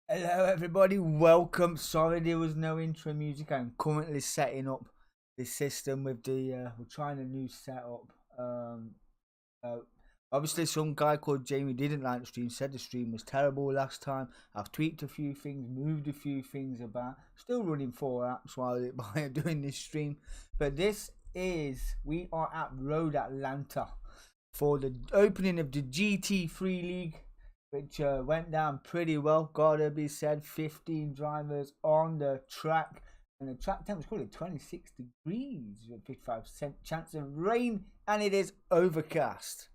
Hello everybody, welcome. Sorry there was no intro music. I'm currently setting up the system with we're trying a new setup. Uh, Obviously some guy called Jamie didn't like the stream, said the stream was terrible last time. I've tweaked a few things, moved a few things about. Still running 4 apps while I'm doing this stream. But we are at Road Atlanta for the opening of the GT3 League, which went down pretty well. Gotta be said, 15 drivers on the track, and the track temperature called it 26 degrees with 55% chance of rain, and it is overcast.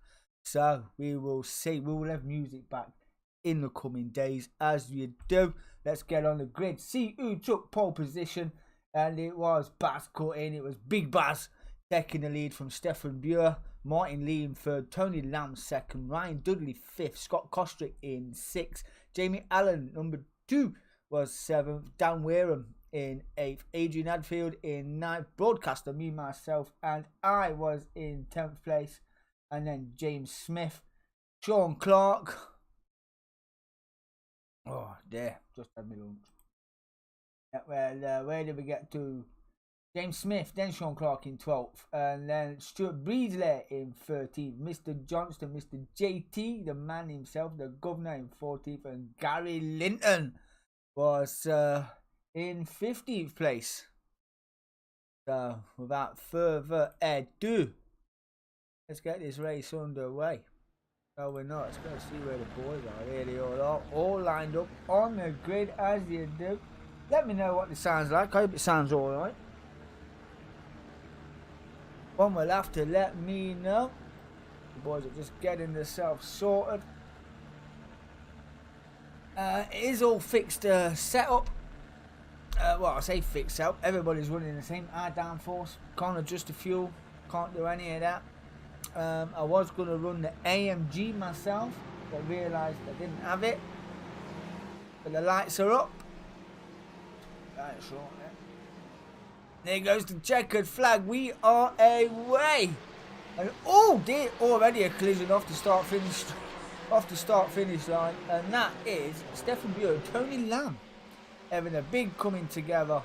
So we will see. We will have music back in the coming days as you do. Let's get on the grid. See who took pole position, and it was Baz Cutting. It was Big Baz taking the lead from Stefan Buer. Martin Lee in third, Tony Lamb second, Ryan Dudley fifth, Scott Kostrick in sixth, Jamie Allen number 2 was seventh, Dan Wareham in eighth, Adrian Hadfield in ninth, broadcaster me, myself, and I was in 10th place, and then James Smith, Sean Clark. Oh, there, just had me lunch. Well, where did we get to? James Smith, then Sean Clark in 12th, and then Stuart Breedley in 13th, Mr. Johnston, Mr. JT, the man himself, the governor, in 14th, and Gary Linton was in 15th place. So, without further ado, let's get this race underway. No, we're not. Let's go see where the boys are. Here they all are, all lined up on the grid as you do. Let me know what it sounds like. I hope it sounds alright. One will have to let me know. The boys are just getting themselves sorted. It is all fixed setup. Well, I say fixed setup. Everybody's running the same air downforce. Can't adjust the fuel. Can't do any of that. I was going to run the AMG myself, but realised I didn't have it. But the lights are up. That's right. There goes the checkered flag. We are away. And oh dear, already a collision off the start finish line, and that is Stefan Buer, Tony Lamb having a big coming together.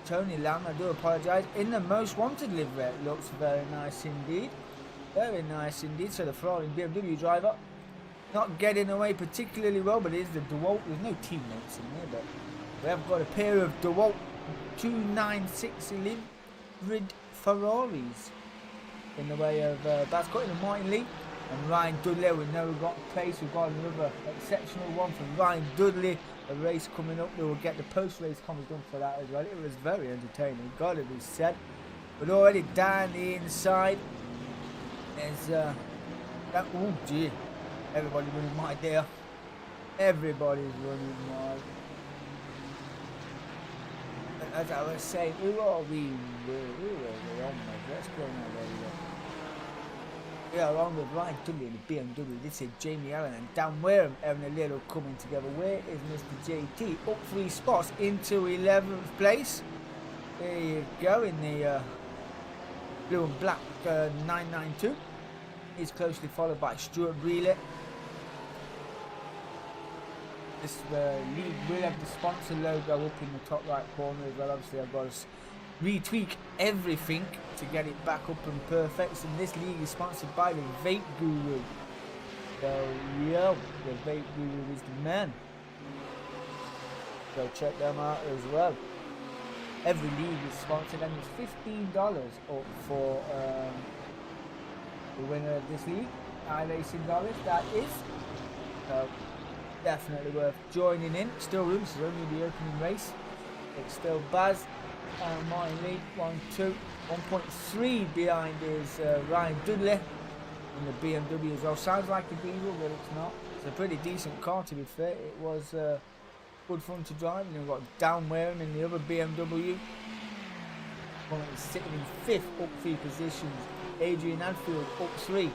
Tony Lamb, I do apologise, in the most wanted livery. It looks very nice indeed. Very nice indeed. So the Ferrari BMW driver not getting away particularly well, but it is the DeWalt. There's no teammates in there, but we have got a pair of DeWalt 296 liveried Ferraris in the way of Baz Cutting and Martin Lee and Ryan Dudley. We know we've got a place. We've got another exceptional one from Ryan Dudley. A race coming up. We will get the post-race comments done for that as well. It was very entertaining, gotta be said. But already down the inside, there's that. Oh dear, everybody running my dear. Everybody's running my. As I was saying, who are we? Who are we on with? Let's go now. We are on with Ryan Dudley in the BMW. This is Jamie Allen and Dan Wareham having a little coming together. Where is Mr. JT? Up 3 spots into 11th place. There you go in the blue and black 992. He's closely followed by Stuart Breedley. This league will have the sponsor logo up in the top right corner as well. Obviously I've got to retweak everything to get it back up and perfect. And this league is sponsored by the Vape Guru. So yeah, the Vape Guru is the man. Go check them out as well. Every league is sponsored, and it's $15 up for the winner of this league. iRacing dollars, that is. So definitely worth joining in. Still room, this is only the opening race. It's still Baz and Martin Lee, 1-2. 1.3 behind is Ryan Dudley in the BMW as well. Sounds like a diesel, but it's not. It's a pretty decent car, to be fair. It was good fun to drive. And we've got Dan Wareham in the other BMW. Currently sitting in 5th, up 3 positions. Adrian Hadfield up 3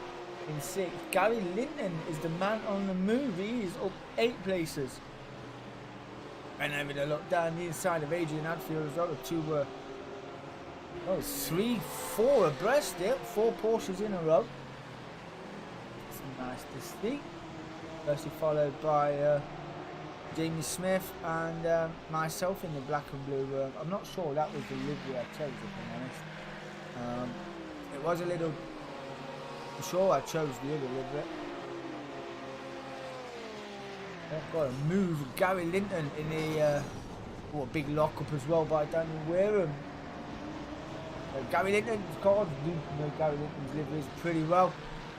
in 6th. Gary Linton is the man on the move. He is up 8 places. And having a look down the inside of Adrian Hadfield as well. The two were 3, 4 abreast there. 4 Porsches in a row. It's nice to see. Closely followed by Jamie Smith and myself in the black and blue. I'm not sure that was the livery I chose, if I'm honest. It was a little... I'm sure I chose the other livery. Got a move. Gary Linton in the... a big lock-up as well by Daniel Wareham. Gary Linton's cars do know Gary Linton's liveries pretty well.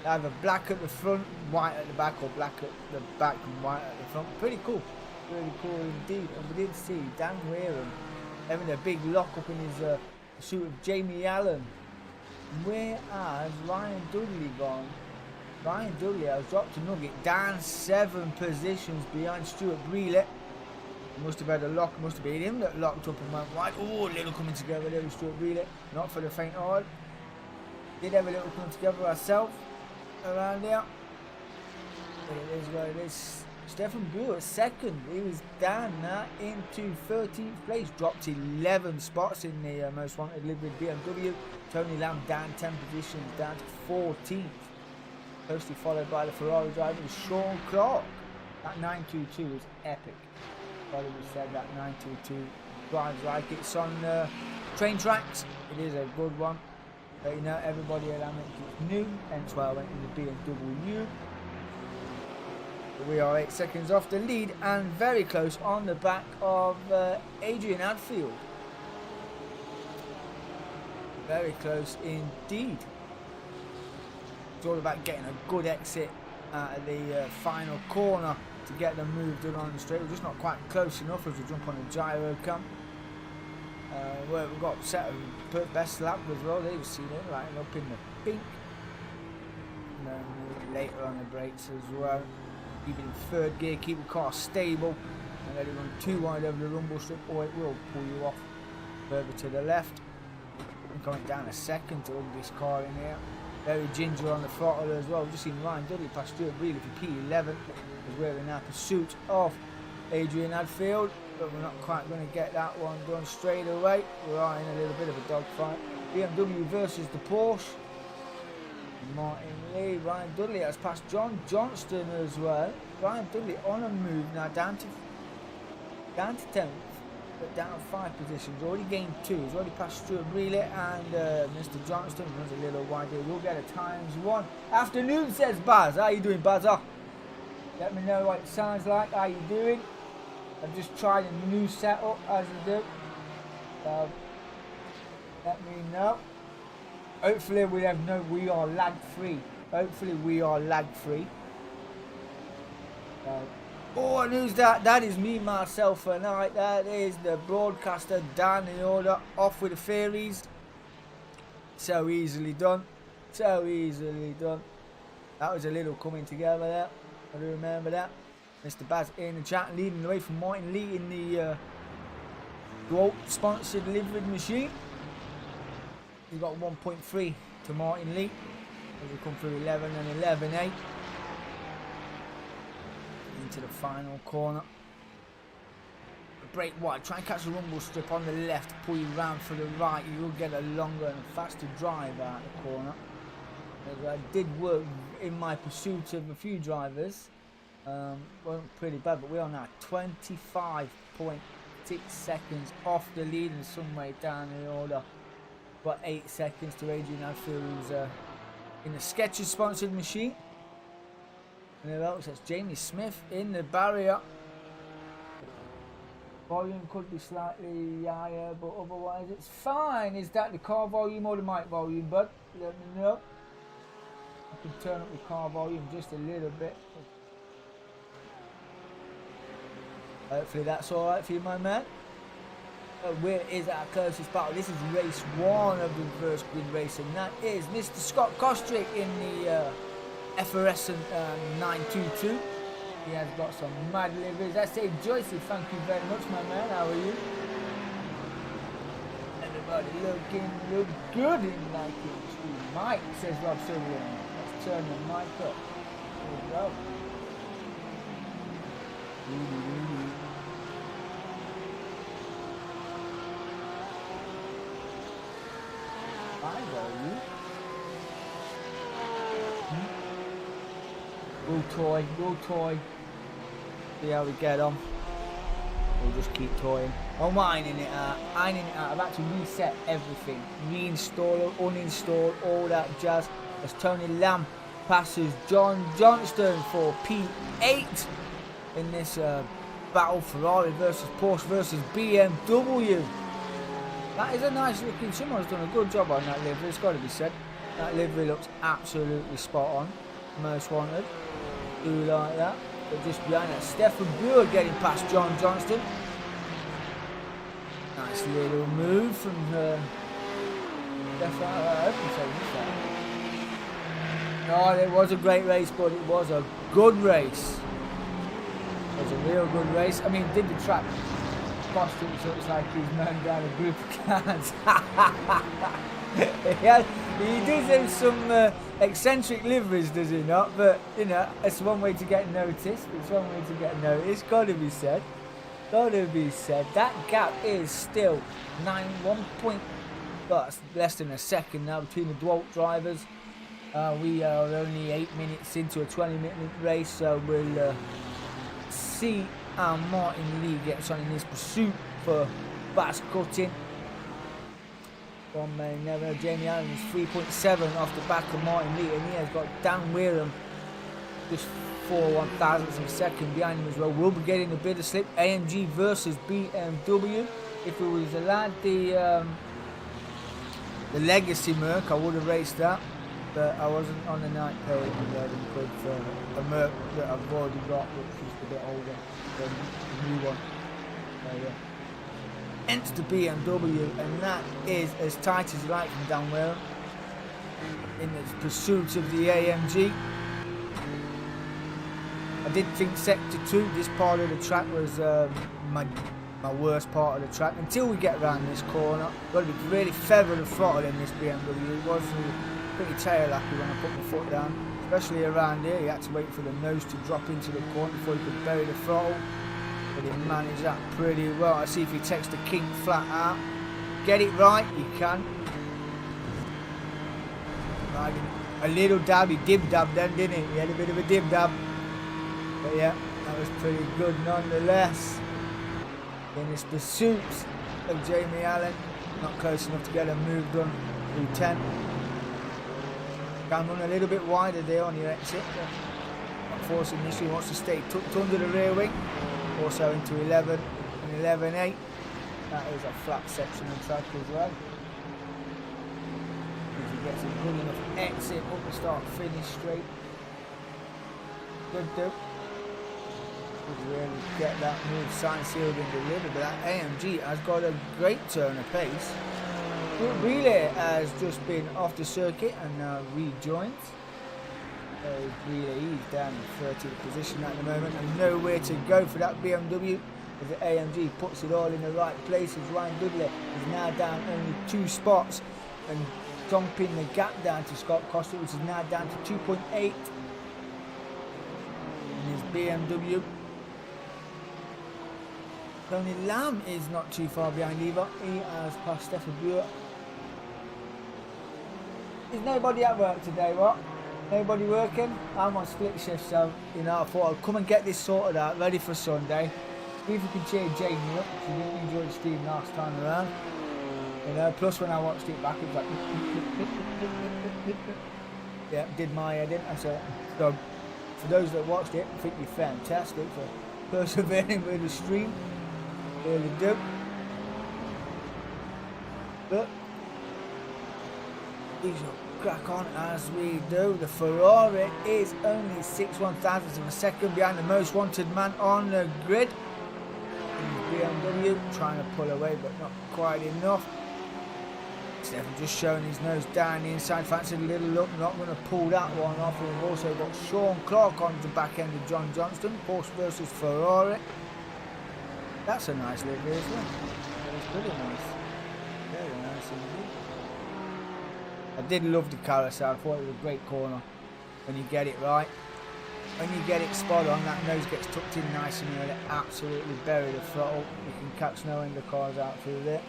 They have a black at the front, white at the back, or black at the back and white at the front. Pretty cool. Really cool indeed. And we did see Dan Wareham having a big lock-up in his suit of Jamie Allen. Whereas Ryan Dudley gone. Ryan Dudley has dropped a nugget down 7 positions behind Stuart Breelett. Must have had a lock, must have been him that locked up and went wide. Oh, a little coming together there with Stuart Breelett. Not for the faint heart. Did have a little coming together ourselves around there. But it is what it is. Stefan Brewer second. He was down now into 13th place. Dropped 11 spots in the most wanted livery BMW. Tony Lamb down 10 positions, down to 14th. Closely followed by the Ferrari driver, Sean Clark. That 922 was epic. Probably said that 922 drives like it's on train tracks. It is a good one. But you know, everybody at Lamech is new, hence why I went in the BMW. We are 8 seconds off the lead and very close on the back of Adrian Hadfield. Very close indeed. It's all about getting a good exit out of the final corner to get them moved along the straight. We're just not quite close enough as we jump on the gyro cam. Where we've got set of best lap as well. They've seen it lighting up in the pink. And then later on the brakes as well. Keep it in third gear, keep the car stable, and let it run too wide over the rumble strip, or it will pull you off further to the left. And going down a second to hug this car in here. Very ginger on the throttle as well. We've just seen Ryan Dudley pass Stuart Breelett for P11, as we're in our pursuit of Adrian Hadfield, but we're not quite going to get that one done straight away. We are in a little bit of a dogfight. BMW versus the Porsche. Martin Lee, Ryan Dudley has passed John Johnston as well. Ryan Dudley on a move now down to 10th, but down 5 positions. Already gained 2. He's already passed Stuart Breelett and Mr. Johnston runs a little wide here. We'll get a ×1. Afternoon, says Baz. How you doing, Bazza? Let me know what it sounds like. How you doing? I've just tried a new setup as you do. So let me know. Hopefully we are lag free. Hopefully we are lag free. Oh, and who's that? That is me, myself, and I. That is the broadcaster down the order. Off with the fairies. So easily done. So easily done. That was a little coming together there. I do remember that. Mr. Baz in the chat, leading the way from Martin Lee in the Gold sponsored livered machine. He's got 1.3 to Martin Lee as we come through 11 and 11A into the final corner. Brake wide, try and catch the rumble strip on the left, pull you round for the right. You will get a longer and faster drive out the corner. As I did work in my pursuit of a few drivers. Wasn't pretty bad, but we are now 25.6 seconds off the lead and some way down the order. Got 8 seconds to Adrian Hadfield, who's in the Skechers sponsored machine. And who else? That's Jamie Smith in the barrier. Volume could be slightly higher, but otherwise it's fine. Is that the car volume or the mic volume, bud? Let me know. I can turn up the car volume just a little bit. Hopefully that's alright for you, my man. Where is our closest battle? This is race 1 of the first grid race, and that is Mr. Scott Kostrick in the effervescent 922. He has got some mad liveries. I say, Joycey, thank you very much, my man. How are you? Everybody look good in like it. Mike, says Rob Sutherland. Let's turn the mic up. There we go. We'll toy. See how we get on. We'll just keep toying. I'm ironing it out. I've had to reset everything. Reinstall, uninstall, all that jazz. As Tony Lamb passes John Johnston for P8 in this battle, Ferrari versus Porsche versus BMW. That is a nice looking, someone's done a good job on that livery, it's got to be said. That livery looks absolutely spot on. Most wanted. Do like that. But just behind that, Stefan Brewer getting past John Johnston. Nice little move from Stefan. No, it was a great race, but it was a good race. It was a real good race. I mean, did the track cost him, so it's like he's mowing down a group of cans. He does have some eccentric liveries, does he not? But, you know, it's one way to get noticed. It's one way to get noticed. Got to be said. Got to be said. That gap is still 1 point. Well, that's less than a second now between the Dwalt drivers. We are only 8 minutes into a 20-minute race, so we'll see how Martin Lee gets on in his pursuit for bass cutting. From Jamie Allen is 3.7 off the back of Martin Lee, and he has got Dan Wareham just 4/1000 of a second behind him as well. We'll be getting a bit of slip. AMG versus BMW. If we was allowed the Legacy Merc, I would have raced that. But I wasn't on the night pay because a Merc that I've already got, which is a bit older than the new one. So, yeah. Hence the BMW, and that is as tight as you like from Dan Wareham in the pursuit of the AMG. I did think Sector 2, this part of the track, was my worst part of the track until we get around this corner. Got to be really feather the throttle in this BMW. It was pretty tail happy when I put my foot down, especially around here. You had to wait for the nose to drop into the corner before you could bury the throttle, but he managed that pretty well. I see if he takes the kink flat out, get it right, you can. A little dab, he dib-dabbed then, didn't he? He had a bit of a dib-dab, but yeah, that was pretty good nonetheless. In his pursuit of Jamie Allen, not close enough to get a move done through 10. Can run a little bit wider there on your exit, not forcing the issue. He wants to stay tucked under the rear wing, also into 11 and 11.8. That is a flat section of track as well. If he gets a good enough exit up and start finish straight, good do. Could really get that move signed, sealed and delivered, but that AMG has got a great turn of pace. Relay has just been off the circuit and now rejoined. Relay, he's down in 30th position at the moment and nowhere to go for that BMW as the AMG puts it all in the right places. Ryan Dudley is now down only 2 spots and dumping the gap down to Scott Costa, which is now down to 2.8 in his BMW. Tony Lamb is not too far behind either. He has passed Stefan Brewer. Is nobody at work today, what? Nobody working? I'm on split shift, so, you know, I thought I'd come and get this sorted out, ready for Sunday. See if we can cheer Jamie up. She really enjoyed Steve last time around. You know, plus when I watched it back, it was like... yeah, did my head in. So, for those that watched it, I think you're fantastic for persevering with the stream. Really do. But we shall crack on as we do. The Ferrari is only 6/1000 of a second behind the most wanted man on the grid. BMW trying to pull away, but not quite enough. Stefan just showing his nose down the inside, fancied a little look, not going to pull that one off. And we've also got Sean Clark on the back end of John Johnston, Porsche versus Ferrari. That's a nice livery as well. That was pretty nice. Very nice indeed. I did love the carousel. I thought it was a great corner when you get it right. When you get it spot on, that nose gets tucked in nice and early. Absolutely bury the throttle. You can catch no end of cars out through there.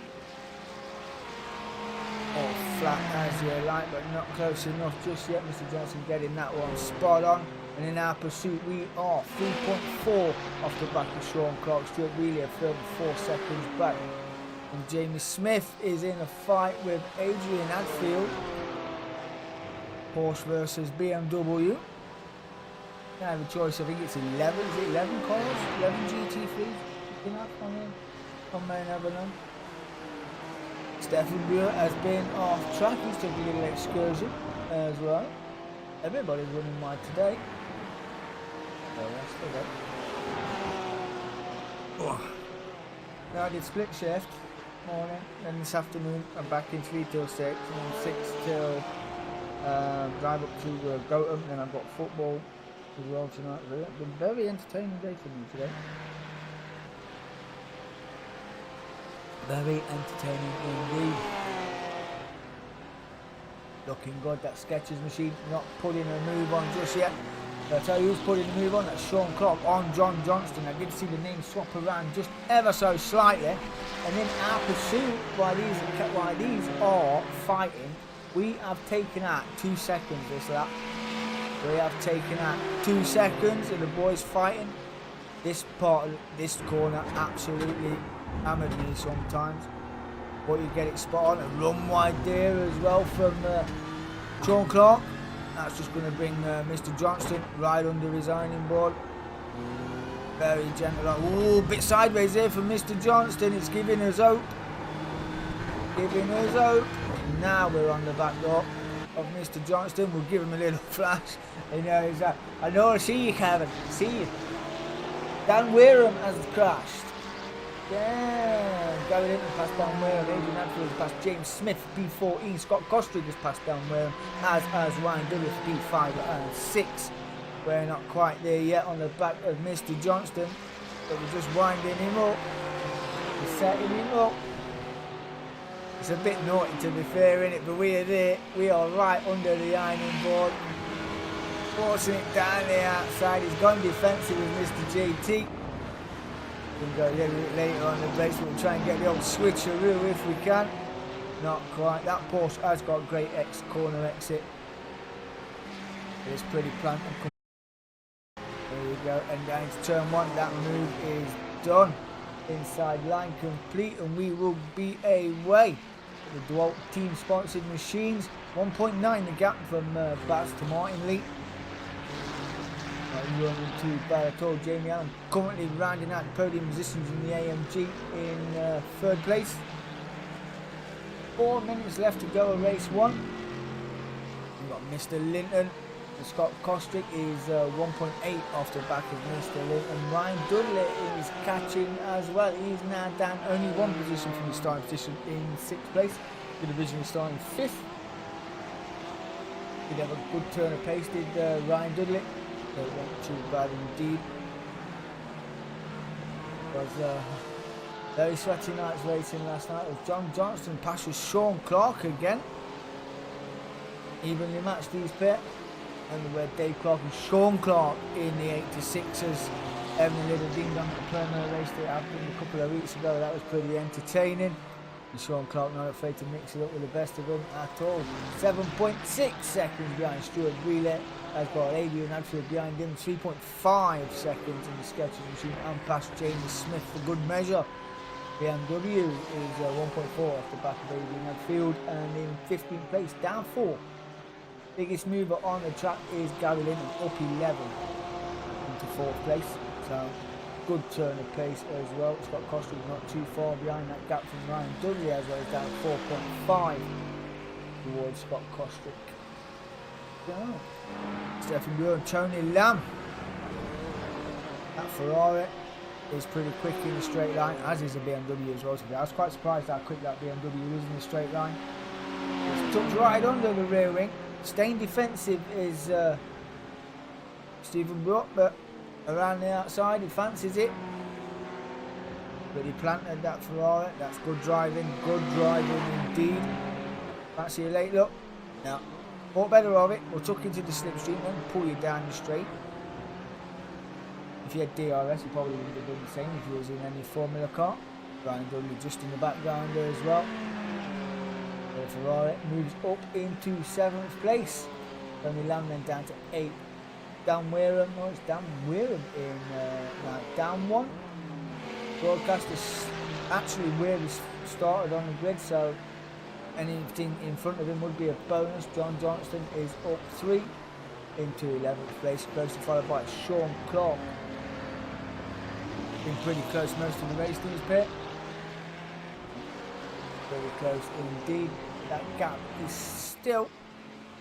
All flat as you like, but not close enough just yet. Mr. Johnson getting that one spot on. And in our pursuit, we are 3.4 off the back of Sean Clark. Stuart Wheeler a further 4 seconds back. And Jamie Smith is in a fight with Adrian Hadfield. Porsche versus BMW. I have a choice. I think it's 11. Is it 11 cars? 11 GT3s? On main avenue. Stefan Buer has been off track. He's took a little excursion as well. Everybody's running wide today. Now I did split shift morning, and this afternoon I'm back in 3 till 6, and then 6 till drive up to Gotham, and then I've got football as well tonight. It's been a very entertaining day for me today. Very entertaining indeed. Looking good. That Skechers machine not putting a move on just yet. I'll tell you who's putting the move on. That's Sean Clark on John Johnston. I did see the name swap around just ever so slightly. And in our pursuit, while these are fighting, we have taken out 2 seconds this lap. We have taken out 2 seconds and the boys fighting. This part of this corner absolutely hammered me sometimes. But you get it spot on and run wide there as well from Sean Clark. That's just going to bring Mr. Johnston right under his ironing board. Very gentle. Ooh, bit sideways there from Mr. Johnston. It's giving us hope. Giving us hope. Now we're on the back door of Mr. Johnston. We'll give him a little flash. You know, he's like, I know, I see you, Kevin. See you. Dan Wareham has crashed. Yeah, Gary Linton passed down Wareham, Adrian Hadfield has passed James Smith, P14, Scott Costrick has passed down Wareham, as Ryan Douglas, P5 and 6. We're not quite there yet on the back of Mr. Johnston, but we're just winding him up, we're setting him up. It's a bit naughty to be fair, innit, but we are there, we are right under the ironing board, forcing it down the outside. He's gone defensive with Mr. JT. We'll go a little bit later on the race. We'll try and get the old switcheroo if we can. Not quite. That Porsche has got great corner exit. It's pretty plant and there we go. And down to turn 1. That move is done. Inside line complete, and we will be away. The Dwalt team sponsored machines. 1.9 the gap from Bats to Martin Lee. Running too bad at all. Jamie Allen currently rounding out the podium positions in the AMG in 3rd place. 4 minutes left to go of race 1. We've got Mr. Linton. Scott Costrick is 1.8 off the back of Mr. Linton. Ryan Dudley is catching as well. He's now down only 1 position from the starting position in 6th place. The division is starting 5th. Did have a good turn of pace, did Ryan Dudley. It wasn't too bad indeed. It was a very sweaty night's racing last night. It was John Johnston passes Sean Clark again. Evenly matched these pair. And we had Dave Clark and Sean Clark in the 86ers. Having a little ding dong preliminary race that happened a couple of weeks ago. That was pretty entertaining. And Sean Clark not afraid to mix it up with the best of them at all. 7.6 seconds behind Stuart Wheeler. Has got Adrian Hadfield behind him. 3.5 seconds in the Skechers machine and past James Smith for good measure. BMW is 1.4 off the back of Adrian Hadfield and in 15th place, down 4. Biggest mover on the track is Gary Linton, up 11 into 4th place. So good turn of pace as well. Scott Costrick not too far behind that gap from Ryan Dudley as well, down 4.5 towards Scott Costrick. So, Stefan Buer and Tony Lamb. That Ferrari is pretty quick in the straight line, as is a BMW as well. I was quite surprised how quick that BMW is in the straight line. It's tucked right under the rear wing. Staying defensive is Stephen Brook, but around the outside he fancies it. But he planted that Ferrari. That's good driving indeed. Fancy a late look? No. Thought better of it. We'll tuck into the slipstream and pull you down the straight. If you had DRS, you probably wouldn't have done the same if you was in any Formula car. Ryan Dudley just in the background there as well. The Ferrari moves up into 7th place. Tony Lamb then down to 8th Dan Wareham. No, it's Dan Wareham in down 1. Broadcaster actually where he started on the grid, so anything in front of him would be a bonus. John Johnston is up 3 into 11th place, closely followed by Sean Clark. Been pretty close most of the race to his pit. Very close indeed. That gap is still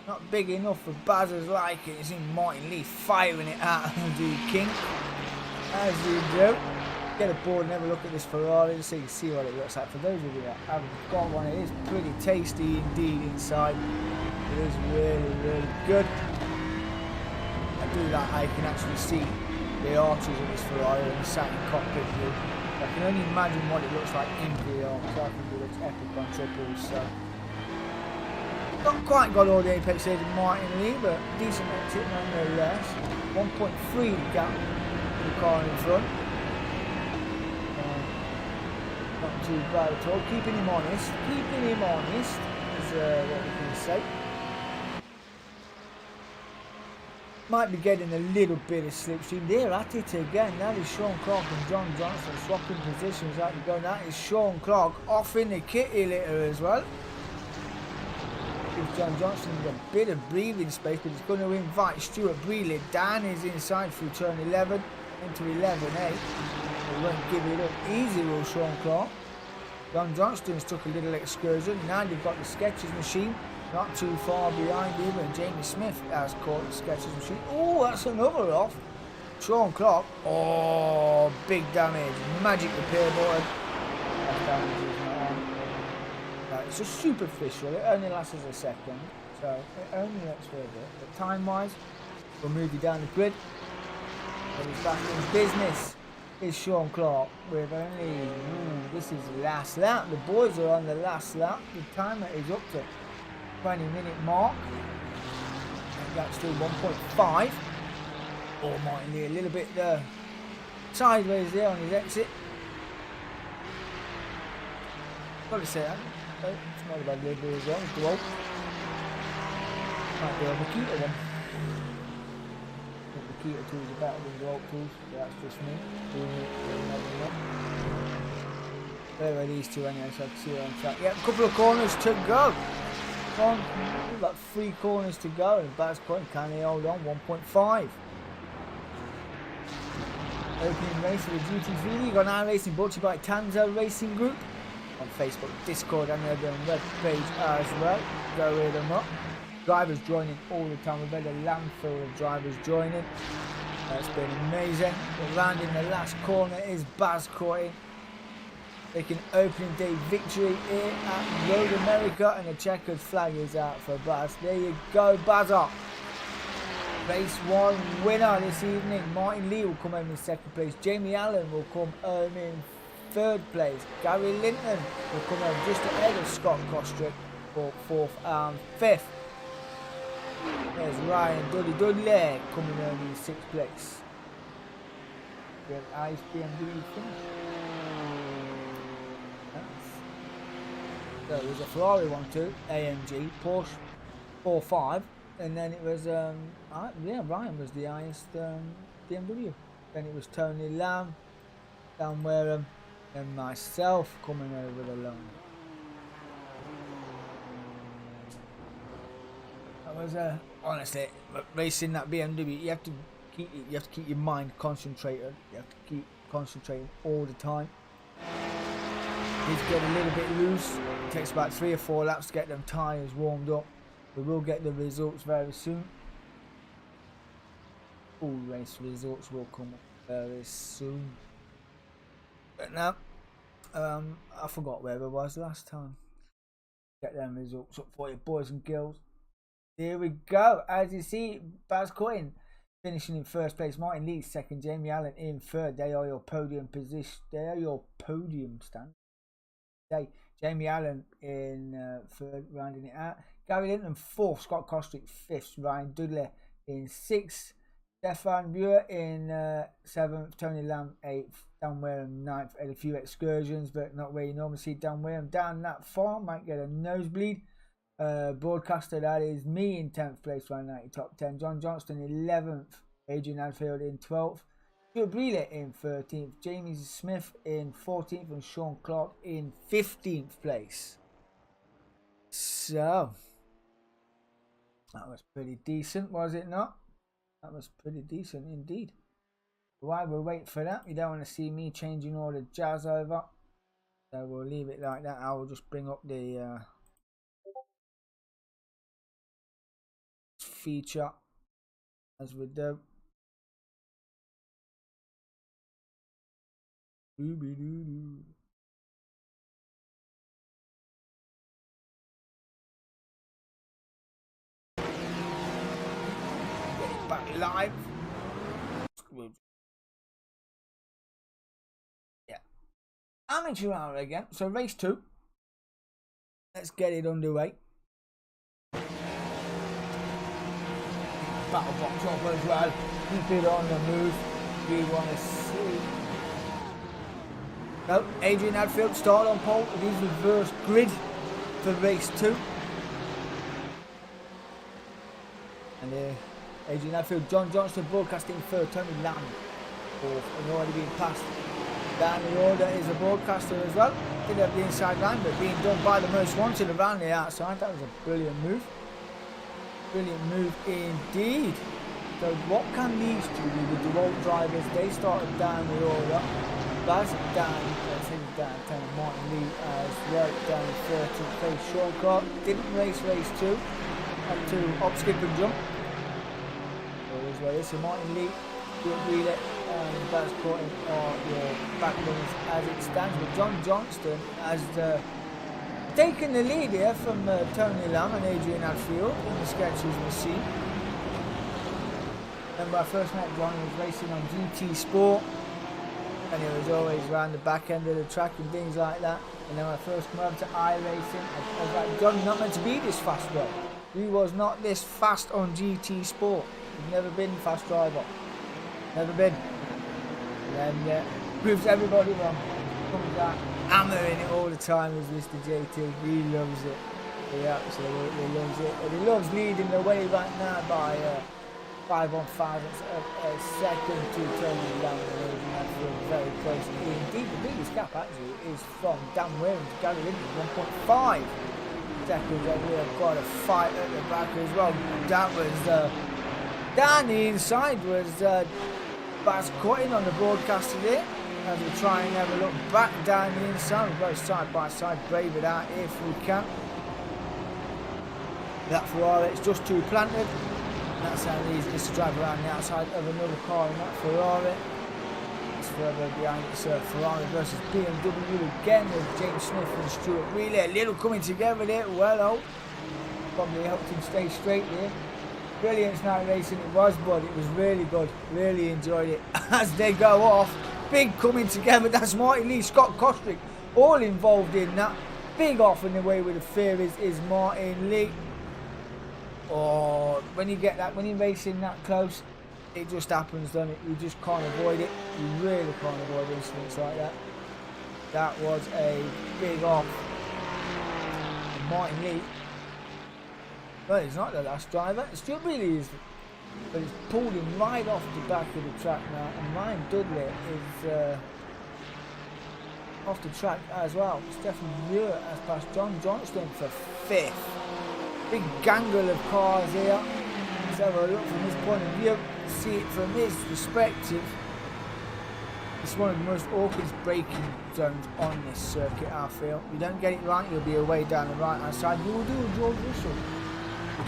not big enough for Bazza's like it. It's in Martin Lee firing it out of the King, as you do. Get aboard and have a look at this Ferrari so you can see what it looks like. For those of you that haven't got one, it is pretty tasty indeed inside. It is really, really good. I do like how you can actually see the arches of this Ferrari in the satin cockpit view. I can only imagine what it looks like in VR, so I think it looks epic on triples. So not quite got all the apex here in Martin Lee, but decent exit nonetheless. 1.3 gap to the car in front. Not too bad at all. Keeping him honest is what we can say. Might be getting a little bit of slipstream. They're at it again. That is Sean Clark and John Johnston swapping positions out to go. That is Sean Clark off in the kitty litter as well. Gives John Johnston a bit of breathing space, but he's going to invite Stuart Breeley. Dan is inside through turn 11 into 11.8. He won't give it up easy, will Sean Clark. John Johnston's took a little excursion. Now they've got the Skechers machine not too far behind him, and Jamie Smith has caught the Skechers machine. Oh, that's another off. Sean Clark. Oh, big damage. Magic repair button. That damage is not on. It's just superficial. It only lasts a second, so it only lasts for a bit. But time-wise, we'll move you down the grid. And he's back in business. Is Sean Clark with only, this is the last lap. The boys are on the last lap. The timer is up to 20-minute mark. And that's still 1.5. Oh, Martin Lee a little bit sideways there on his exit. Got to say that. It's not a bad delivery as well. It's Dwalt. Might be a Makita one. Makita tools are better than Dwalt tools, but that's just me. Where are these two anyway, so I can see her on track. Yeah, a couple of corners to go. We've got 3 corners to go, and Baz Quinn can they hold on? 1.5. Opening race for the GT3 League on our racing, brought to you by Tanso Racing Group on Facebook, Discord, and their web page as well. Go read them up. Drivers joining all the time. We've had a landfill of drivers joining. That's been amazing. But rounding the last corner is Baz Quinn. Taking opening day victory here at Road America, and the checkered flag is out for Baz. There you go, Bazza. Race 1 winner this evening. Martin Lee will come home in 2nd place. Jamie Allen will come home in 3rd place. Gary Linton will come home just ahead of Scott Kostrick for 4th and 5th. There's Ryan Dudley coming home in 6th place. We have ISBMW finish. So there's a Ferrari 1-2, AMG, Porsche 4-5, and then it was Ryan was the highest BMW. Then it was Tony Lamb, Dan Wareham, and myself coming over the line. That was honestly racing that BMW. You have to keep your mind concentrated. You have to keep concentrating all the time. Needs to get a little bit loose. It takes about 3 or 4 laps to get them tyres warmed up. We will get the results very soon. Full race results will come up very soon. But now, I forgot where I was last time. Get them results up for you, boys and girls. Here we go. As you see, Baz Quinn finishing in 1st place. Martin Lee 2nd. Jamie Allen in 3rd. They are your podium position. They are your podium stand. Jamie Allen in 3rd, rounding it out. Gary Linton 4th, Scott Kostrick 5th, Ryan Dudley in 6th, Stefan Buer in 7th, Tony Lamb 8th, Dan Wareham 9th. Had a few excursions, but not where you normally see Dan Wareham down that far. Might get a nosebleed. Broadcaster, that is me in 10th place, round 90 top 10. John Johnston 11th, Adrian Hadfield in 12th. Stuart Breeley in 13th. Jamie Smith in 14th. And Sean Clark in 15th place. So, that was pretty decent, was it not? That was pretty decent indeed. While we wait for that, you don't want to see me changing all the jazz over. So we'll leave it like that. I will just bring up the feature as we do. Get it back live. Yeah. Amateur hour again. So race 2. Let's get it underway. Battle box up as well. Keep it on the move. We want to see. No, Adrian Hadfield started on pole. It is reverse grid for race 2. And Adrian Hadfield, John Johnston broadcasting third, Tony Lamb fourth, and already being passed. Down the order is a broadcaster as well. Did have the inside line, but being done by the most wanted around the outside. That was a brilliant move. Brilliant move indeed. So what can these two do? The DeWalt drivers, they started down the order. Baz down, let's say down 10, Martin Lee as well, down 13th place. Sean Clark didn't race 2, had to hop, skip and jump. Always well, so Martin Lee, Stuart Breeley and Baz Corton are your back runners as it stands. But John Johnston has taken the lead here from Tony Lamb and Adrian Hadfield in the sketches we've seen. Remember I first met John, he was racing on GT Sport, and he was always around the back end of the track and things like that. And then when I first came over to iRacing, I was like, John, you're not meant to be this fast, bro. He was not this fast on GT Sport. He's never been a fast driver. Never been. And then proves everybody wrong. Comes out hammering it all the time as Mr. JT. He loves it. He absolutely loves it. And he loves leading the way right now by 5 on 5. It's a second to Tony Lamb and Adrian Hadfield very close. Indeed, the biggest gap actually is from Dan Wareham to Gary Linden, 1.5 seconds. And we have got a fight at the back as well. That was down the inside was Baz Cutting on the broadcast today. As we try and have a look back down the inside, we'll go side by side, brave it out if we can. That Ferrari, it's just too planted. That's how easy it is to drive around the outside of another car in that Ferrari. It's further behind, it's Ferrari versus BMW again with James Smith and Stuart Breeley. A little coming together there, well, probably helped him stay straight there. Brilliant night racing it was, but it was really good. Really enjoyed it. As they go off, big coming together. That's Martin Lee, Scott Kostrick, all involved in that. Big off in the way with the fear is Martin Lee. Or when you get that, when you're racing that close, it just happens, doesn't it? You just can't avoid it. You really can't avoid incidents like that. That was a big off. Martin Lee. Well, he's not the last driver. Stuart Breeley is, but he's pulled him right off the back of the track now. And Ryan Dudley is off the track as well. Stephen Muir has passed John Johnston for 5th. Big gangle of cars here. Let's have a look from his point of view. See it from his perspective. It's one of the most awkward braking zones on this circuit, I feel. If you don't get it right, you'll be away down the right hand side. You will do a George Russell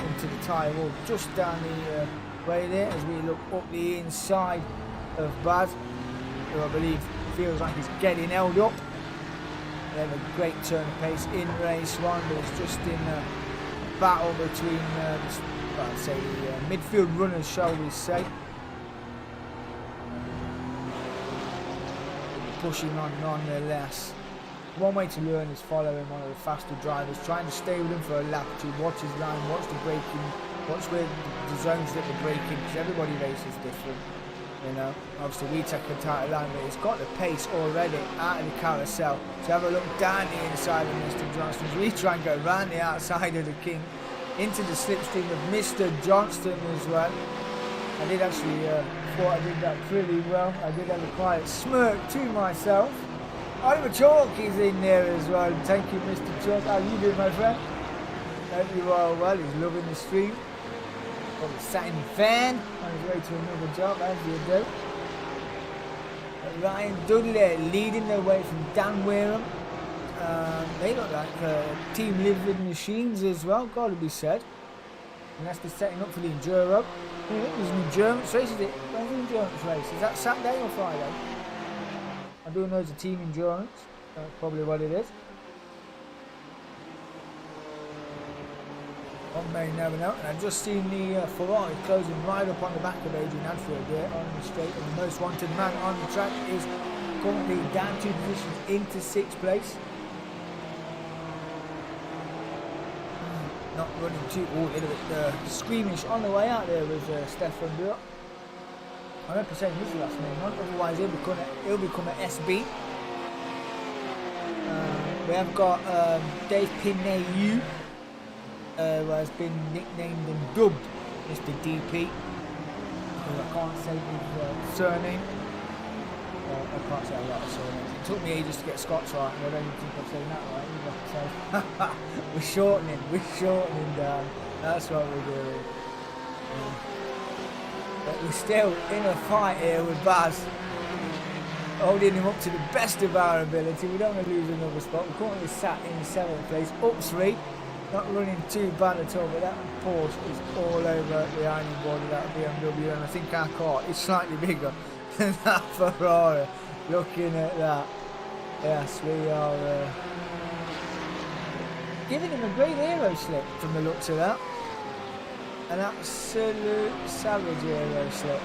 into the tyre wall just down the way there as we look up the inside of Baz, who I believe feels like he's getting held up. They have a great turn of pace in race 1, but it's just in a battle between I'd say the midfield runners, shall we say. Pushing on nonetheless. One way to learn is following one of the faster drivers, trying to stay with him for a lap or two, watch his line, watch the braking, watch where the zones that they're braking, because everybody races different. You know, obviously we take a tighter line, but it's got the pace already out of the carousel. So have a look down the inside of Mr. Johnston. We try and go round the outside of the King into the slipstream of Mr. Johnston as well. I did actually thought I did that pretty well. I did have a quiet smirk to myself. Oliver Chalk is in there as well. Thank you, Mr. Chalk. How you doing, my friend? Hope you are well. He's loving the stream. Got a satin fan on his way to another job, as you do. Ryan Dudley leading their way from Dan Wareham. They look like team living machines as well, got to be said. And that's the setting up for the Enduro. There's an endurance race, is it? When's the endurance race? Is that Saturday or Friday? I do know it's a team endurance. That's probably what it is. One may never know. And I've just seen the Ferrari closing right up on the back of Adrian Hadfield there on the straight. And the most wanted man on the track is currently down 2 positions into 6th place. Not running too, a little bit squeamish on the way out there with Stefan Buer. I remember saying his last name on, otherwise he'll become an SB. We have got Dave Pinay, who has been nicknamed and dubbed Mr. DP, because I can't say his surname. I can't say a lot of surnames. It took me ages to get Scots right, and I don't even think I'm saying that right either. So we're shortening down. That's what we're doing. But we're still in a fight here with Baz, holding him up to the best of our ability. We don't want to lose another spot. We're currently sat in 7th place, up 3. Not running too bad at all, but that Porsche is all over the ironing board of that BMW, and I think our car is slightly bigger than that Ferrari. Looking at that, yes, we are giving him a great aero slip from the looks of that. An absolute savage aero slip.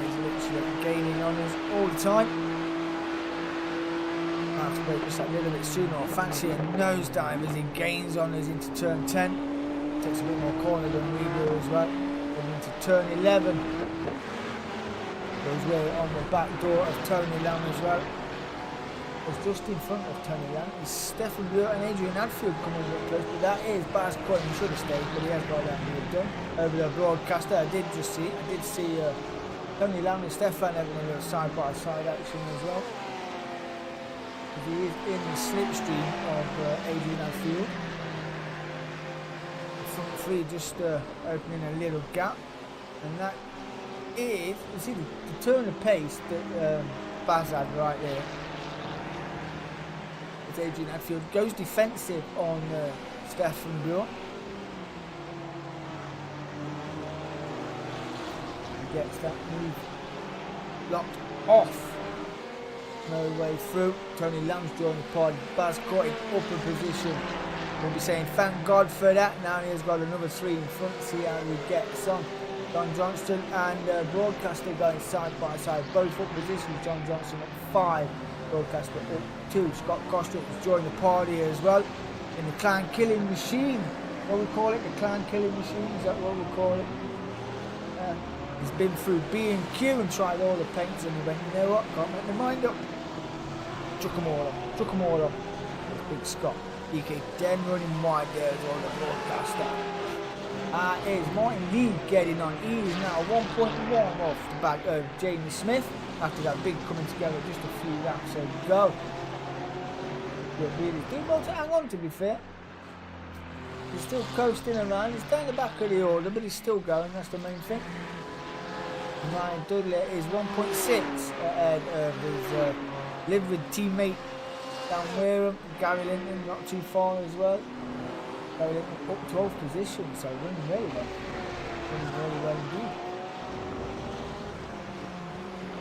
He's literally gaining on us all the time. I have to wait just a little bit sooner. I fancy a nosedive as he gains on us into turn 10. Takes a bit more corner than we do as well. Going into turn 11. Goes way on the back door of Tony Lamb as well. It's just in front of Tony Lamb. It's Stefan Buer and Adrian Hadfield coming a bit close, but that is Baz Quinn. Should have stayed, but he has got that done. Over the broadcaster, I did see Tony Lamb and Stefan having a little side-by-side action as well. He is in the slipstream of Adrian Hadfield. The front 3 just opening a little gap, and that is, you see the turn of pace that Baz had right there. As Adrian Hadfield goes defensive on Stefan Buer. He gets that move locked off. No way through. Tony Lamb's joined the pod. Baz caught in upper position. We'll be saying thank God for that. Now he has got another 3 in front. See how he gets on. John Johnston and broadcaster going side by side. Both up positions. John Johnston at 5. Broadcaster up 2. Scott Costa has joined the party as well. In the clan killing machine. What we call it? The clan killing machine. Is that what we call it? He's been through B&Q and tried all the paints, and he went, you know what? Can't make my mind up. Chuck them all up. Big Scott. DK Den running wide there as well, the broadcaster. Is Martin Lee getting on? He is now 1.1 off the back of Jamie Smith after that big coming together just a few laps ago. But really doing well to hang on, to be fair. He's still coasting around. He's down the back of the order, but he's still going. That's the main thing. Ryan Dudley is 1.6 ahead of his livered teammate Dan Wareham. Gary Linton not too far as well. Gary Linton up 12th position, so running really well. Running really well indeed.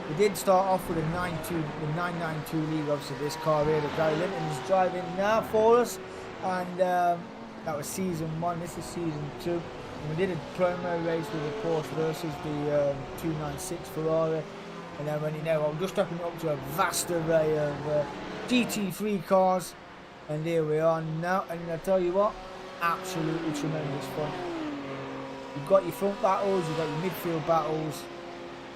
We did start off with a 992 lead, obviously this car here that Gary Linton is driving now for us, and that was season 1. This is season 2. And we did a promo race with the Porsche versus the 296 Ferrari, and then when you know, I'm just opening up to a vast array of GT3 cars, and here we are now. And I tell you what, absolutely tremendous fun. You've got your front battles, you've got your midfield battles.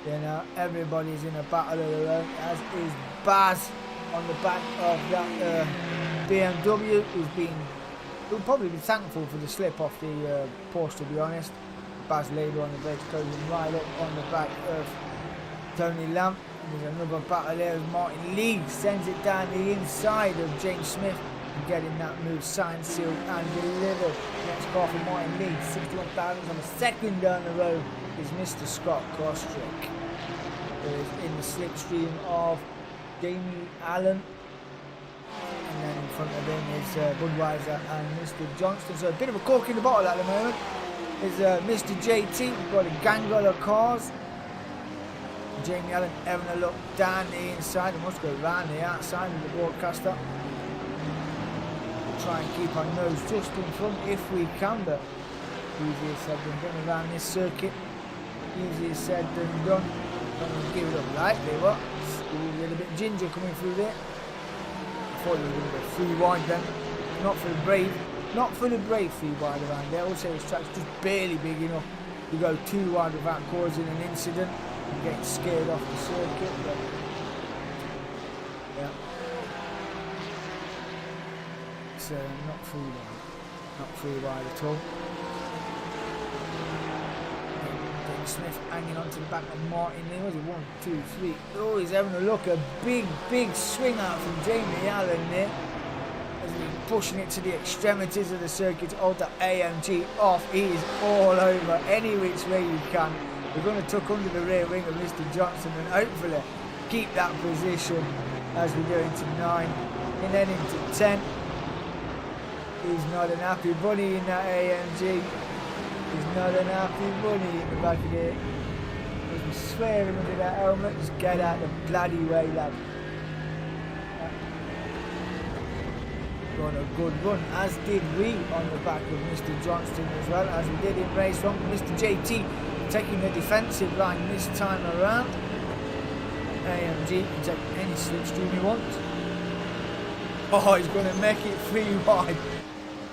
You know, everybody's in a battle of their own, as is Baz on the back of that BMW, who's been He'll probably be thankful for the slip off the Porsche, to be honest. Baz later on the bridge goes right up on the back of Tony Lamb. And there's another battle there as Martin Lee sends it down the inside of James Smith. And getting that move signed, sealed and delivered. Next car for Martin Lee, 61,000 on the second down the road is Mr. Scott Kostrick. Is in the slipstream of Jamie Allen. And then in front of him is Budweiser and Mr. Johnston. So a bit of a cork in the bottle at the moment is Mr. JT. We've got a gang of cars. Jamie Allen having a look down the inside. We must go round the outside of the broadcaster. We'll try and keep our nose just in front if we can, but easier said than done around this circuit. Easier said than done. Don't want to give it up lightly, what? A little bit ginger coming through there. I thought it was going to go free wide then. Not for the brave. Not for the brave free wide around there. I would say this track's just barely big enough to go too wide without causing an incident and getting scared off the circuit. But yeah. It's not free wide. Not free wide at all. Smith hanging on to the back of Martin Lee. Was it 1, 2, 3? Oh, he's having a look. A big swing out from Jamie Allen there. As he's pushing it to the extremities of the circuit. Hold the AMG off. He is all over any which way you can. We're going to tuck under the rear wing of Mr. Johnson and hopefully keep that position as we go into 9 and then into 10. He's not an happy bunny in that AMG. He's not an happy bunny in the back of it. He's swearing under that helmet. Just get out the bloody way, lad. Got a good run, as did we on the back of Mr. Johnston as well, as we did in race 1. Mr. JT taking the defensive line this time around. AMG can take any slipstream he wants. Oh, he's going to make it free wide.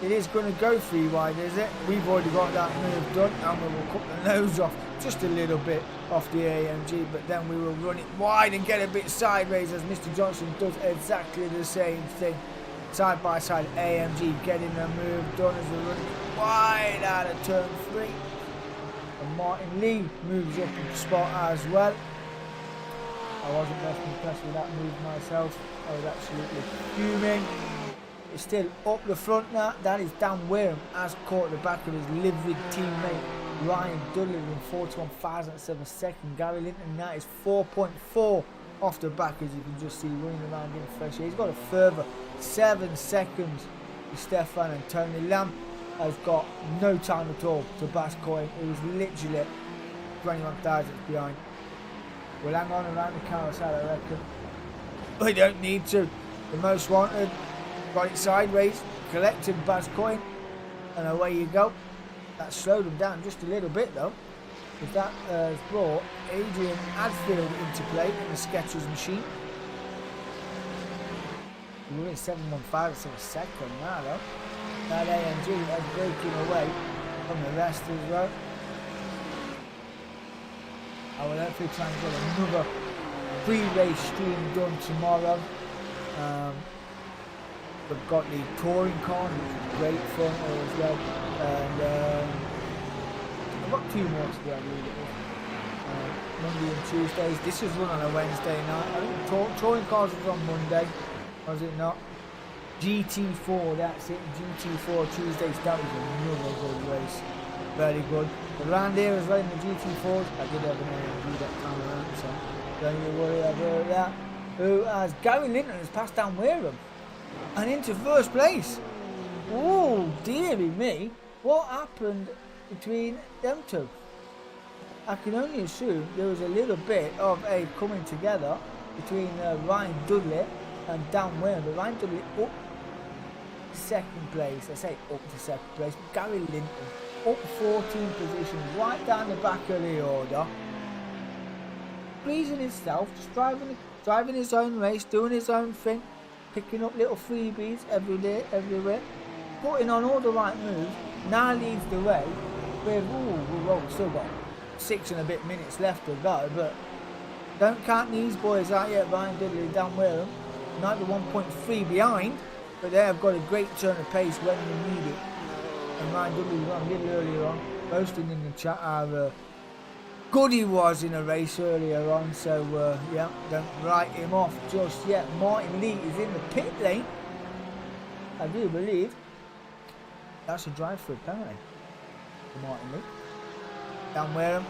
It is going to go free wide, is it? We've already got that move done, and we will cut the nose off just a little bit off the AMG, but then we will run it wide and get a bit sideways as Mr. Johnson does exactly the same thing. Side by side, AMG getting the move done as we run it wide out of turn 3. And Martin Lee moves up in the spot as well. I wasn't best impressed with that move myself. I was absolutely fuming. It's still up the front now. That is Dan Wareham has caught the back of his liveried teammate Ryan Dudley in 41 thousandths of a second. Gary Linton that is 4.4 off the back, as you can just see running around in fresh air. He's got a further 7 seconds to Stefan, and Tony Lamb has got no time at all to Bascoigne. It was literally 21 thousandths behind. We'll hang on around the carousel, I reckon. We don't need to. The most wanted. Got it sideways, collected Bascoigne, and away you go. That slowed him down just a little bit though, because that has brought Adrian Adfield into play in the Skechers machine. We're in 7.15 of a second now though. That AMG is breaking away from the rest as well. I will hopefully try and get another pre-race stream done tomorrow. We've got the touring car, which is great fun as well, and I've got 2 more to do, I believe it is. Monday and Tuesdays. This is run on a Wednesday night. I think the touring cars was on Monday, was it not? GT4, that's it. GT4 Tuesdays. That was another good race. Very good. Around here as well in the GT4s, I did have an AMG that time around, so don't you worry about that. Who has Gary Linton has passed down Wareham and into first place. Oh, dearie me. What happened between them two? I can only assume there was a little bit of a coming together between Ryan Dudley and Dan Wareham. But Ryan Dudley up to second place. I say up to second place. Gary Linton up 14 positions, right down the back of the order. Pleasing himself, just driving his own race, doing his own thing. Picking up little freebies every day, everywhere, putting on all the right moves. Now leads the way with, we've still got 6 and a bit minutes left to go, but don't count these boys out yet. Ryan Dudley, Dan Wareham, 91.3 behind, but they have got a great turn of pace when they need it. And Ryan W was on a little earlier on, posting in the chat how good he was in a race earlier on. So yeah, don't write him off just yet. Martin Lee is in the pit lane. I do believe that's a drive for a penalty for Martin Lee. Down Wareham.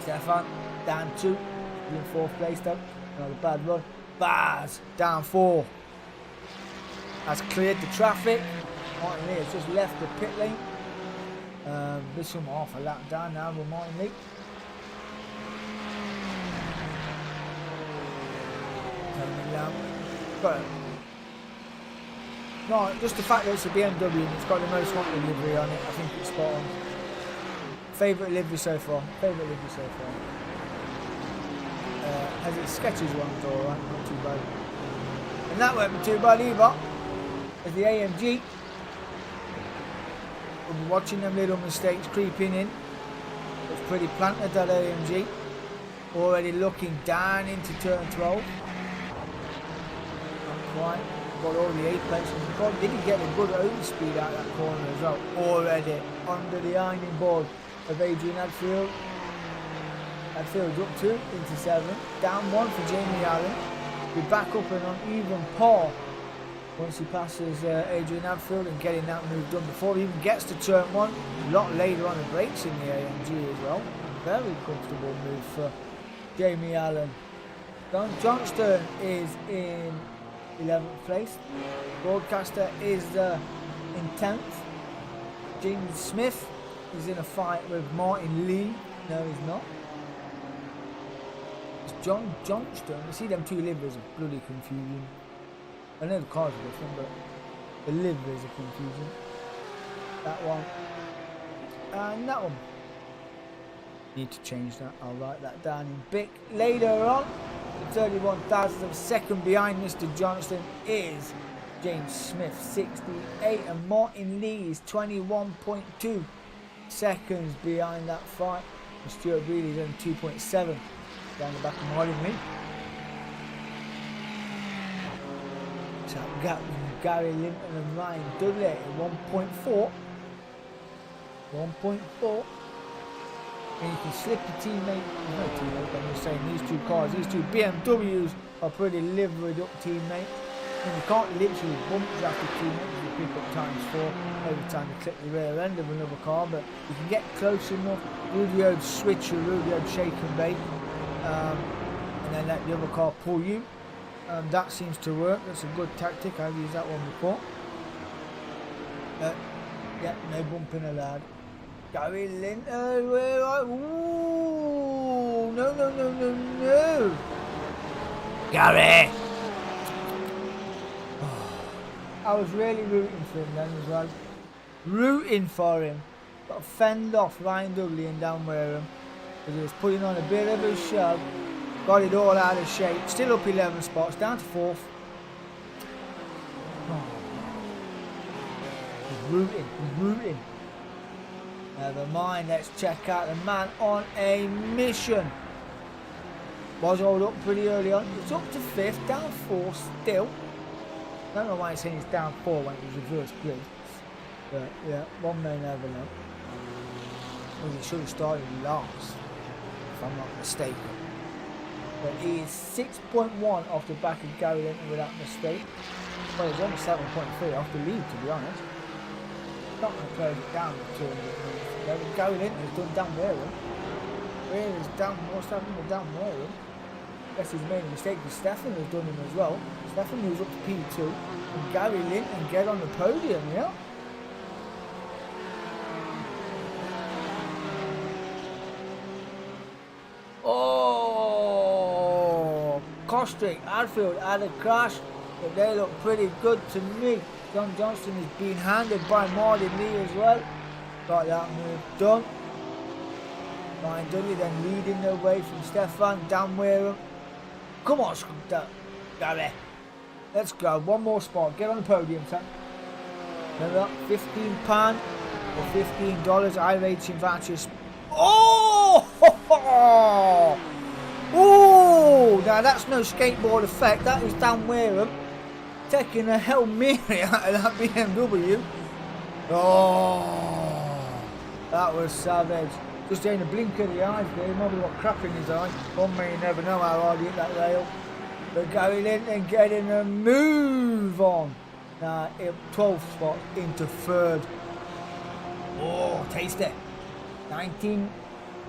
Stefan down 2. In 4th place though. Another bad run. Baz down 4. Has cleared the traffic. Martin Lee has just left the pit lane. This one half a lap down now with Martin Lee. Got it. No, just the fact that it's a BMW and it's got the most wanted livery on it, I think it's spot on. Favourite livery so far. Favourite livery so far. Has its sketches ones alright, not too bad. And that won't be too bad either. As the AMG, we'll be watching them little mistakes creeping in. It's pretty planted, that AMG. Already looking down into turn 12. Not quite. Got all the apex. And did he get a good overspeed out of that corner as well? Already under the ironing board of Adrian Hadfield. Hadfield's up 2 into 7. Down 1 for Jamie Allen. Be back up and on even par once he passes Adrian Hadfield and getting that move done before he even gets to turn 1. A lot later on the brakes in the AMG as well. Very comfortable move for Jamie Allen. Don Johnston is in 11th place. Broadcaster is in 10th. James Smith is in a fight with Martin Lee. No, he's not. It's John Johnston. You see them two liveries are bloody confusing. I know the cars are different, but the liveries are confusing. That one. And that one. Need to change that. I'll write that down in big. Later on, the 31,000th of second behind Mr. Johnston is James Smith, 68, and Martin Lee is 21.2 seconds behind that fight. And Stuart Brealey is only 2.7 down the back of Martin Lee. So got Gary Linton and Ryan Dudley at 1.4. 1.4. And you can slip your teammate. No teammate, but I'm just saying these two cars, these two BMWs are pretty liveried up teammates. And you can't literally bump draft your teammate if you pick up ×4 every time you clip the rear end of another car, but you can get close enough, do the old switcheroo, the old shake and bake, and then let the other car pull you. That seems to work. That's a good tactic. I've used that one before. Yeah, no bumping allowed. Gary Linton, where are you? Ooh, no. Gary! I was really rooting for him then as well. Rooting for him. Got to fend off Ryan Dudley and Dan Wareham. Because he was putting on a bit of a show. Got it all out of shape. Still up 11 spots, down to 4th. Oh. He's rooting. Never mind, let's check out the man on a mission. Was all up pretty early on. It's up to 5th, down 4 still. Don't know why it's saying it's down 4 when it was reverse split. But yeah, one may never know. Well, he should have started last, if I'm not mistaken. But he is 6.1 off the back of Gary Linton with that mistake. Well, he's only 7.3 off the lead, to be honest. Not going to close it down with 200 minutes. Gary Linton has done Dan Wareham. Where is Dan? What's happening with Dan Wareham? Guess he's made a mistake because Stefan has done him as well. Stefan moves up to P2 and Gary Linton get on the podium, yeah? Oh, Kostrick, Hadfield had a crash, but they look pretty good to me. John Johnston is being handled by Martin Lee as well. Got that move done. Ryan Dudley then leading the way from Stefan, Dan Wareham. Come on, Gary. Let's go. One more spot. Get on the podium, son. Remember that? £15 or $15 iRacing vouchers. Oh! Oh! Now that's no skateboard effect. That is Dan Wareham. taking a Hail Mary out of that BMW. Oh, that was savage. Just in a blink of the eyes there, nobody got crap in his eye. One may never know how hard he hit that rail. But Gary Linton getting a move on. Now, 12 spots into third. Oh, taste it. 19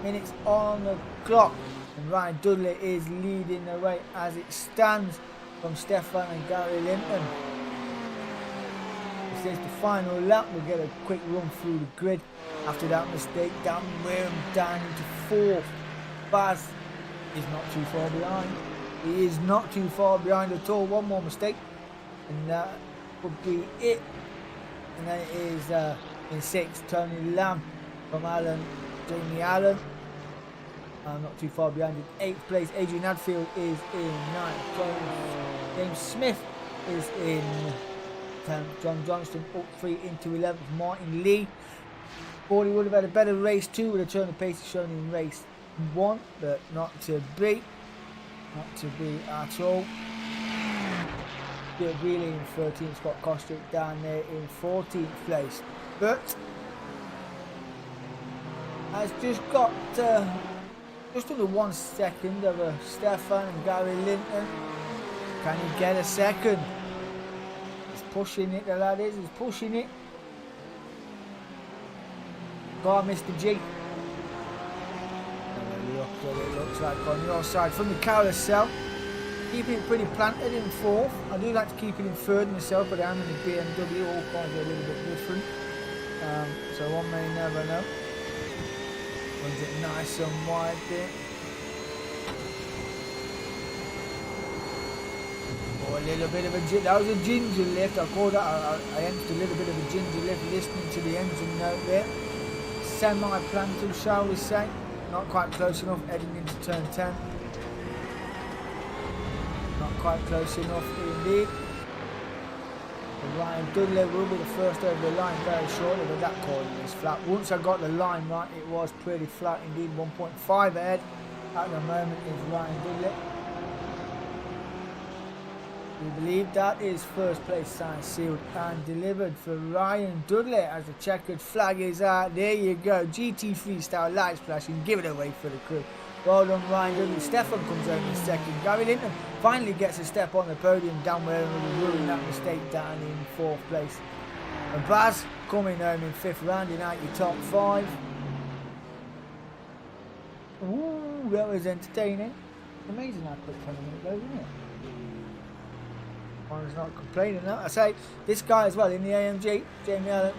minutes on the clock. And Ryan Dudley is leading the way as it stands from Stefan and Gary Linton. This is the final lap. We'll get a quick run through the grid. After that mistake, Dan Wareham down into fourth. Baz is not too far behind. He is not too far behind at all. One more mistake and that would be it. And then it is in sixth, Tony Lamb from Allen, Jamie Allen. Not too far behind. In 8th place, Adrian Hadfield is in 9th. James Smith is in 10th. John Johnston up 3 into 11th. Martin Lee. Thought he would have had a better race too with a turn of pace shown in race 1, but not to be. Not to be at all. Stuart Greeley in 13th. Scott Kostrick down there in 14th place. But has just got just under 1 second of a Stefan and Gary Linton. Can he get a second? He's pushing it, the lad is. He's pushing it. Go on, Mr. G. Look what it looks like on your side from the carousel. Keeping it pretty planted in 4th. I do like to keep it in 3rd myself, but I'm in the BMW. All cars are a little bit different. So one may never know. Runs it nice and wide there. Oh, a little bit of a that was a ginger lift. I call that. I entered a little bit of a ginger lift listening to the engine note there. Semi-planted, shall we say? Not quite close enough. Heading into turn 10. Not quite close enough indeed. Ryan Dudley will be the first over the line very shortly, but that corner is flat. Once I got the line right, it was pretty flat indeed. 1.5 ahead at the moment is Ryan Dudley. We believe that is first place signed, sealed and delivered for Ryan Dudley as the checkered flag is out. There you go. GT3 style light splashing. Give it away for the crew. Well done, Ryan Dudley. Stefan comes over in second. Gary Linton finally gets a step on the podium. Dan Wareham will ruin that mistake down in 4th place. And Baz coming home in 5th, rounding out your top 5. Ooh, that was entertaining. Amazing how quick 20 minutes goes, isn't it? One's not complaining now. I say this guy as well in the AMG, Jamie Allen,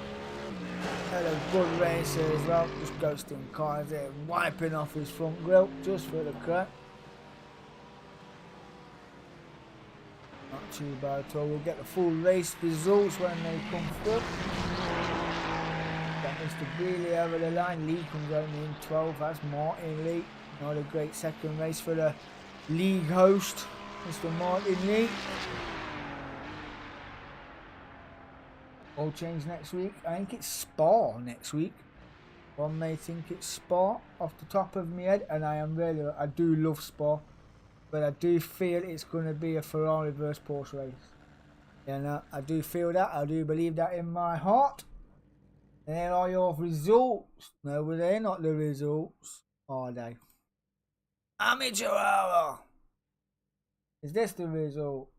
had a good racer as well. Just ghosting cars there, wiping off his front grille just for the crack. Not too bad at all. We'll get the full race results when they come through. Got Mr. Greeley over the line. Lee comes out in 12th. That's Martin Lee. Not a great second race for the league host, Mr. Martin Lee. All change next week. I think it's Spa next week. One may think it's Spa off the top of my head, and I do love Spa, but I do feel it's going to be a Ferrari versus Porsche race. And I do feel that. I do believe that in my heart. And there are your results. No, but they're not the results, are they? Amateur hour. Is this the results?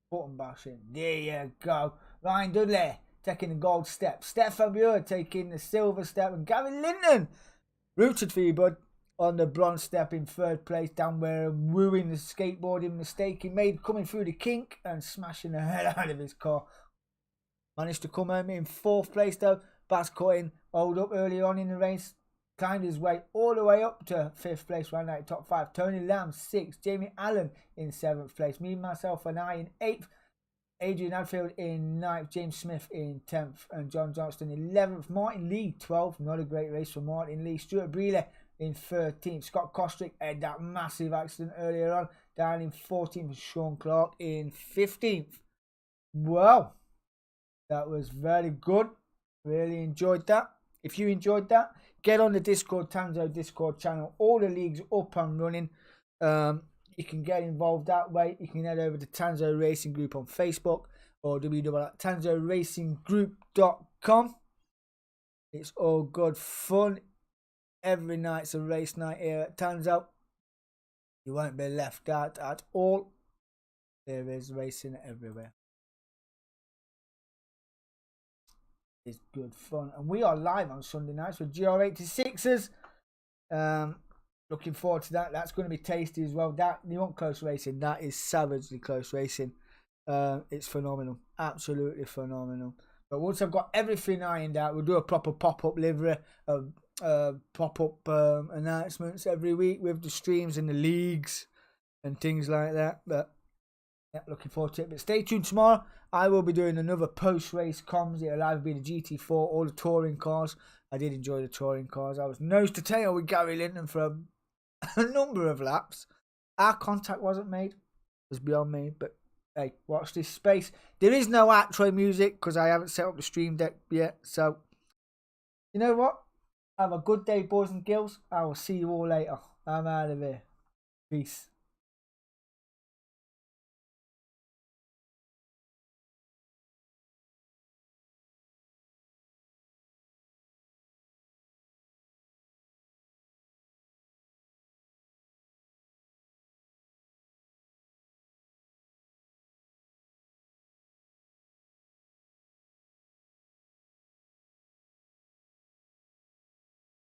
Button bashing. There you go. Ryan Dudley taking the gold step. Stefan Buer taking the silver step. And Gary Linton, rooted for you, bud, on the bronze step in 3rd place. Down where wooing the skateboarding mistake he made coming through the kink and smashing the hell out of his car. Managed to come home in 4th place though. Baz Cutting hold up early on in the race. Climbed his way all the way up to 5th place, round out top 5. Tony Lamb 6th. Jamie Allen in 7th place. Me, myself and I in 8th. Adrian Hadfield in 9th, James Smith in 10th, and John Johnston 11th. Martin Lee 12th, not a great race for Martin Lee. Stuart Brealey in 13th. Scott Kostrick had that massive accident earlier on, down in 14th. Sean Clark in 15th. Wow, that was very good. Really enjoyed that. If you enjoyed that, get on the Discord, Tanso Discord channel. All the leagues up and running. You can get involved that way. You can head over to Tanso Racing Group on Facebook or www.tansoracing.group.com. It's all good fun. Every night's a race night here at Tanso. You won't be left out at all. There is racing everywhere. It's good fun. And we are live on Sunday nights with GR86s. Looking forward to that. That's going to be tasty as well. That you want close racing? That is savagely close racing. It's phenomenal, absolutely phenomenal. But once I've got everything ironed out, we'll do a proper pop-up livery, pop-up announcements every week with the streams and the leagues and things like that. But yeah, looking forward to it. But stay tuned tomorrow. I will be doing another post-race comms. It'll either be the GT4 or the touring cars. I did enjoy the touring cars. I was nose to tail with Gary Linton for a number of laps. Our contact wasn't made. It was beyond me. But hey, watch this space. There is no outro music because I haven't set up the stream deck yet. So, you know what? Have a good day, boys and girls. I will see you all later. I'm out of here. Peace.